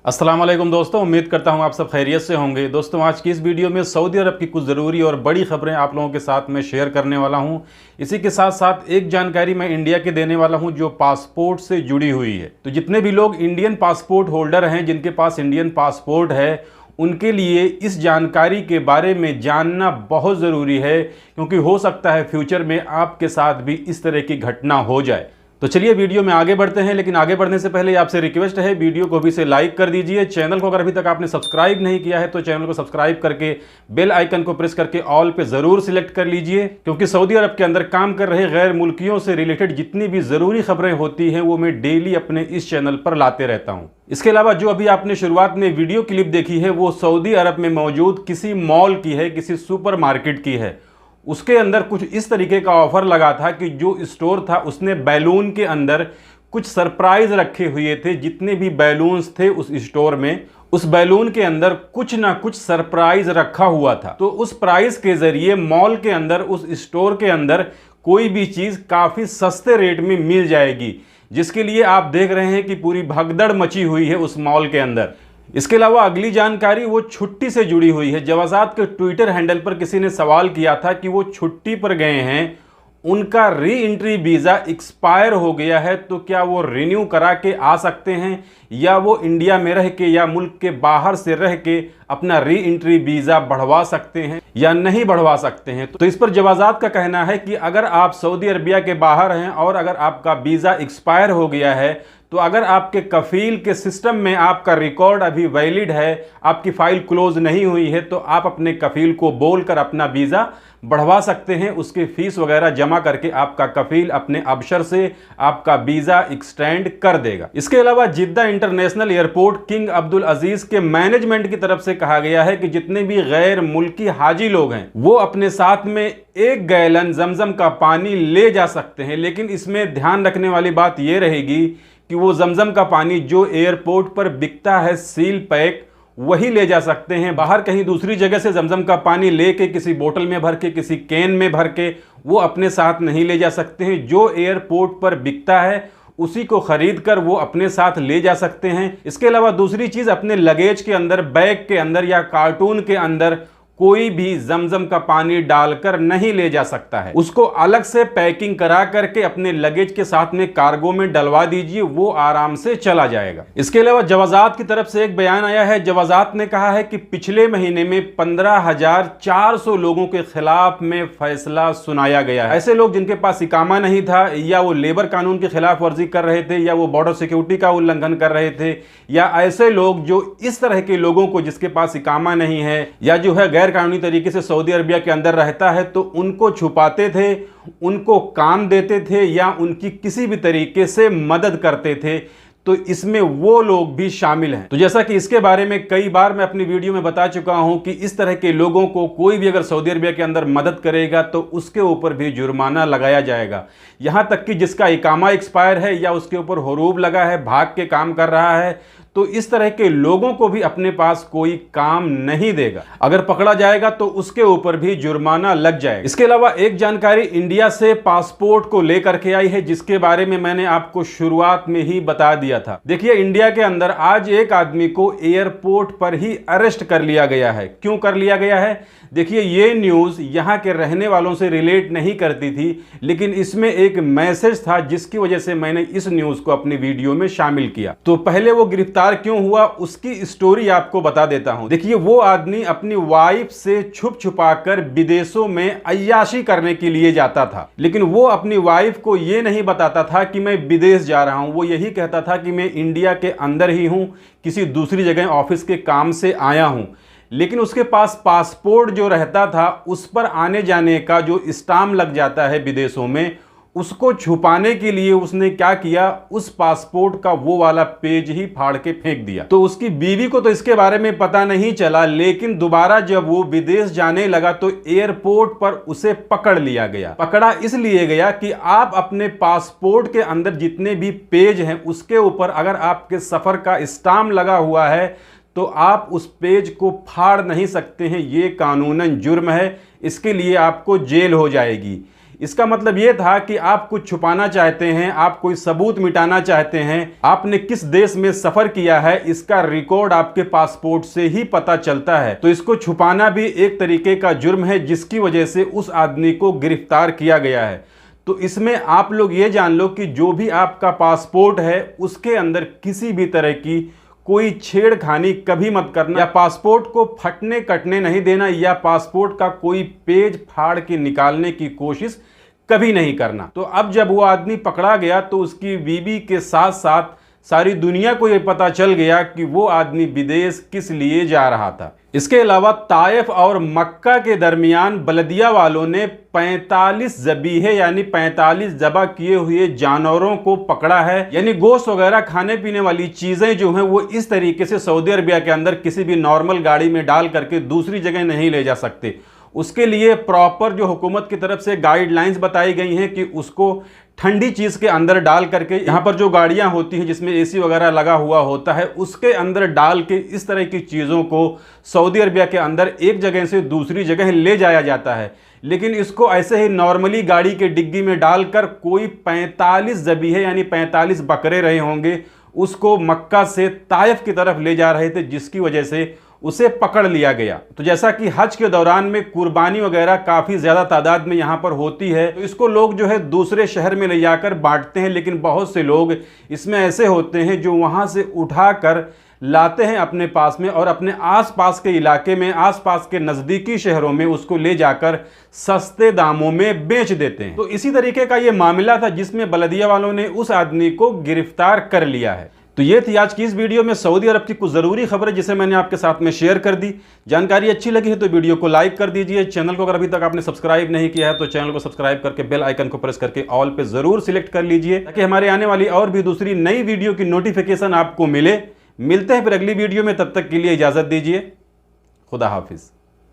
अस्सलाम वालेकुम दोस्तों, उम्मीद करता हूं आप सब खैरियत से होंगे। दोस्तों, आज की इस वीडियो में सऊदी अरब की कुछ ज़रूरी और बड़ी खबरें आप लोगों के साथ में शेयर करने वाला हूं। इसी के साथ साथ एक जानकारी मैं इंडिया के देने वाला हूं जो पासपोर्ट से जुड़ी हुई है। तो जितने भी लोग इंडियन पासपोर्ट होल्डर हैं, जिनके पास इंडियन पासपोर्ट है, उनके लिए इस जानकारी के बारे में जानना बहुत ज़रूरी है, क्योंकि हो सकता है फ्यूचर में आपके साथ भी इस तरह की घटना हो जाए। तो चलिए वीडियो में आगे बढ़ते हैं, लेकिन आगे बढ़ने से पहले आपसे रिक्वेस्ट है, वीडियो को भी से लाइक कर दीजिए। चैनल को अगर अभी तक आपने सब्सक्राइब नहीं किया है तो चैनल को सब्सक्राइब करके बेल आइकन को प्रेस करके ऑल पे ज़रूर सिलेक्ट कर लीजिए, क्योंकि सऊदी अरब के अंदर काम कर रहे गैर मुल्कियों से रिलेटेड जितनी भी ज़रूरी खबरें होती हैं वो मैं डेली अपने इस चैनल पर लाते रहता हूँ। इसके अलावा जो अभी आपने शुरुआत में वीडियो क्लिप देखी है वो सऊदी अरब में मौजूद किसी मॉल की है, किसी सुपर मार्केट की है। उसके अंदर कुछ इस तरीके का ऑफर लगा था कि जो स्टोर था उसने बैलून के अंदर कुछ सरप्राइज रखे हुए थे। जितने भी बैलून्स थे उस स्टोर में, उस बैलून के अंदर कुछ ना कुछ सरप्राइज रखा हुआ था। तो उस प्राइस के जरिए मॉल के अंदर, उस स्टोर के अंदर कोई भी चीज काफी सस्ते रेट में मिल जाएगी, जिसके लिए आप देख रहे हैं कि पूरी भगदड़ मची हुई है उस मॉल के अंदर। इसके अलावा अगली जानकारी वो छुट्टी से जुड़ी हुई है। जवाजात के ट्विटर हैंडल पर किसी ने सवाल किया था कि वो छुट्टी पर गए हैं, उनका री एंट्री वीज़ा एक्सपायर हो गया है, तो क्या वो रिन्यू करा के आ सकते हैं, या वो इंडिया में रह के या मुल्क के बाहर से रह के अपना री एंट्री वीज़ा बढ़वा सकते हैं या नहीं बढ़वा सकते हैं। तो इस पर जवाजात का कहना है कि अगर आप सऊदी अरबिया के बाहर हैं और अगर आपका वीज़ा एक्सपायर हो गया है, तो अगर आपके कफील के सिस्टम में आपका रिकॉर्ड अभी वैलिड है, आपकी फाइल क्लोज नहीं हुई है, तो आप अपने कफील को बोलकर अपना वीज़ा बढ़वा सकते हैं। उसकी फीस वगैरह जमा करके आपका कफील अपने अबशर से आपका वीज़ा एक्सटेंड कर देगा। इसके अलावा जिद्दा इंटरनेशनल एयरपोर्ट किंग अब्दुल अजीज के मैनेजमेंट की तरफ से कहा गया है कि जितने भी गैर मुल्की हाजी लोग हैं वो अपने साथ में 1 गैलन जमजम का पानी ले जा सकते हैं, लेकिन इसमें ध्यान रखने वाली बात यह रहेगी कि वो जमजम का पानी जो एयरपोर्ट पर बिकता है सील पैक, वही ले जा सकते हैं। बाहर कहीं दूसरी जगह से जमजम का पानी लेके किसी बोतल में भर के, किसी कैन में भर के वो अपने साथ नहीं ले जा सकते हैं। जो एयरपोर्ट पर बिकता है उसी को खरीद कर वो अपने साथ ले जा सकते हैं। इसके अलावा दूसरी चीज, अपने लगेज के अंदर, बैग के अंदर या कार्टून के अंदर कोई भी जमजम का पानी डालकर नहीं ले जा सकता है। उसको अलग से पैकिंग करा करके अपने लगेज के साथ में कार्गो में डलवा दीजिए, वो आराम से चला जाएगा। इसके अलावा जवाजात की तरफ से एक बयान आया है। जवाजात ने कहा है कि पिछले महीने में 15,400 लोगों के खिलाफ में फैसला सुनाया गया है। ऐसे लोग जिनके पास इकामा नहीं था, या वो लेबर कानून की खिलाफ वर्जी कर रहे थे, या वो बॉर्डर सिक्योरिटी का उल्लंघन कर रहे थे, या ऐसे लोग जो इस तरह के लोगों को जिसके पास इकामा नहीं है या जो है गैर कानूनी तरीके से सऊदी अरबिया के अंदर रहता है, तो उनको छुपाते थे, उनको काम देते थे या उनकी किसी भी तरीके से मदद करते थे। तो इसमें वो लोग भी शामिल हैं। तो जैसा कि इसके बारे में कई बार मैं अपनी वीडियो में बता चुका हूं कि इस तरह के लोगों को कोई भी अगर सऊदी अरबिया के अंदर मदद करेगा तो उसके ऊपर भी जुर्माना लगाया जाएगा। यहां तक कि जिसका इकामा एक्सपायर है या उसके ऊपर हुरूब लगा है, भाग के काम कर रहा है, तो इस तरह के लोगों को भी अपने पास कोई काम नहीं देगा। अगर पकड़ा जाएगा तो उसके ऊपर भी जुर्माना लग जाएगा। इसके अलावा एक जानकारी इंडिया से पासपोर्ट को लेकर के आई है, जिसके बारे में मैंने आपको शुरुआत में ही बता दिया था। देखिए, इंडिया के अंदर आज एक आदमी को एयरपोर्ट पर ही अरेस्ट कर लिया गया है। क्यों कर लिया गया है? देखिए, ये न्यूज यहां के रहने वालों से रिलेट नहीं करती थी, लेकिन इसमें एक मैसेज था जिसकी वजह से मैंने इस न्यूज को अपनी वीडियो में शामिल किया। तो पहले वो गिरफ्तार क्यों हुआ उसकी स्टोरी आपको बता देता हूं। देखिए, वो आदमी अपनी वाइफ से छुप छुपा कर विदेशों में अय्याशी करने के लिए जाता था, लेकिन वो अपनी वाइफ को ये नहीं बताता था कि मैं विदेश जा रहा हूं। वो यही कहता था कि मैं इंडिया के अंदर ही हूं, किसी दूसरी जगह ऑफिस के काम से आया हूं। लेकिन उसके पास पासपोर्ट जो रहता था उस पर आने जाने का जो स्टाम्प लग जाता है विदेशों में, उसको छुपाने के लिए उसने क्या किया, उस पासपोर्ट का वो वाला पेज ही फाड़ के फेंक दिया। तो उसकी बीवी को तो इसके बारे में पता नहीं चला, लेकिन दोबारा जब वो विदेश जाने लगा तो एयरपोर्ट पर उसे पकड़ लिया गया। पकड़ा इसलिए गया कि आप अपने पासपोर्ट के अंदर जितने भी पेज हैं उसके ऊपर अगर आपके सफर का स्टाम्प लगा हुआ है तो आप उस पेज को फाड़ नहीं सकते हैं। ये कानूनन जुर्म है, इसके लिए आपको जेल हो जाएगी। इसका मतलब ये था कि आप कुछ छुपाना चाहते हैं, आप कोई सबूत मिटाना चाहते हैं, आपने किस देश में सफर किया है इसका रिकॉर्ड आपके पासपोर्ट से ही पता चलता है। तो इसको छुपाना भी एक तरीके का जुर्म है, जिसकी वजह से उस आदमी को गिरफ्तार किया गया है। तो इसमें आप लोग ये जान लो कि जो भी आपका पासपोर्ट है उसके अंदर किसी भी तरह की कोई छेड़खानी कभी मत करना, या पासपोर्ट को फटने कटने नहीं देना, या पासपोर्ट का कोई पेज फाड़ के निकालने की कोशिश कभी नहीं करना। तो अब जब वो आदमी पकड़ा गया तो उसकी बीवी के साथ साथ सारी दुनिया को ये पता चल गया कि वो आदमी विदेश किस लिए जा रहा था। इसके अलावा ताइफ और मक्का के दरमियान बलदिया वालों ने 45 ज़बीहे यानी 45 ज़बह किए हुए जानवरों को पकड़ा है। यानी गोश्त वगैरह खाने पीने वाली चीज़ें जो हैं वो इस तरीके से सऊदी अरबिया के अंदर किसी भी नॉर्मल गाड़ी में डाल करके दूसरी जगह नहीं ले जा सकते। उसके लिए प्रॉपर जो हुकूमत की तरफ से गाइडलाइंस बताई गई हैं कि उसको ठंडी चीज़ के अंदर डाल करके, यहाँ पर जो गाड़ियाँ होती हैं जिसमें एसी वगैरह लगा हुआ होता है उसके अंदर डाल के इस तरह की चीज़ों को सऊदी अरबिया के अंदर एक जगह से दूसरी जगह ले जाया जाता है। लेकिन इसको ऐसे ही नॉर्मली गाड़ी के डिग्गी में डालकर कोई 45 ज़बीहे यानी 45 बकरे रहे होंगे उसको मक्का से ताइफ की तरफ ले जा रहे थे, जिसकी वजह से उसे पकड़ लिया गया। तो जैसा कि हज के दौरान में कुर्बानी वगैरह काफ़ी ज़्यादा तादाद में यहाँ पर होती है, तो इसको लोग जो है दूसरे शहर में ले जाकर बांटते हैं। लेकिन बहुत से लोग इसमें ऐसे होते हैं जो वहाँ से उठाकर लाते हैं अपने पास में और अपने आसपास के इलाके में, आसपास के नज़दीकी शहरों में उसको ले जाकर सस्ते दामों में बेच देते हैं। तो इसी तरीके का ये मामला था जिसमें बलदिया वालों ने उस आदमी को गिरफ्तार कर लिया है। तो ये थी आज की इस वीडियो में सऊदी अरब की कुछ ज़रूरी खबरें जिसे मैंने आपके साथ में शेयर कर दी। जानकारी अच्छी लगी है तो वीडियो को लाइक कर दीजिए। चैनल को अगर अभी तक आपने सब्सक्राइब नहीं किया है तो चैनल को सब्सक्राइब करके बेल आइकन को प्रेस करके ऑल पे ज़रूर सिलेक्ट कर लीजिए, ताकि हमारे आने वाली और भी दूसरी नई वीडियो की नोटिफिकेशन आपको मिले। मिलते हैं फिर अगली वीडियो में, तब तक के लिए इजाज़त दीजिए। खुदा हाफिज़।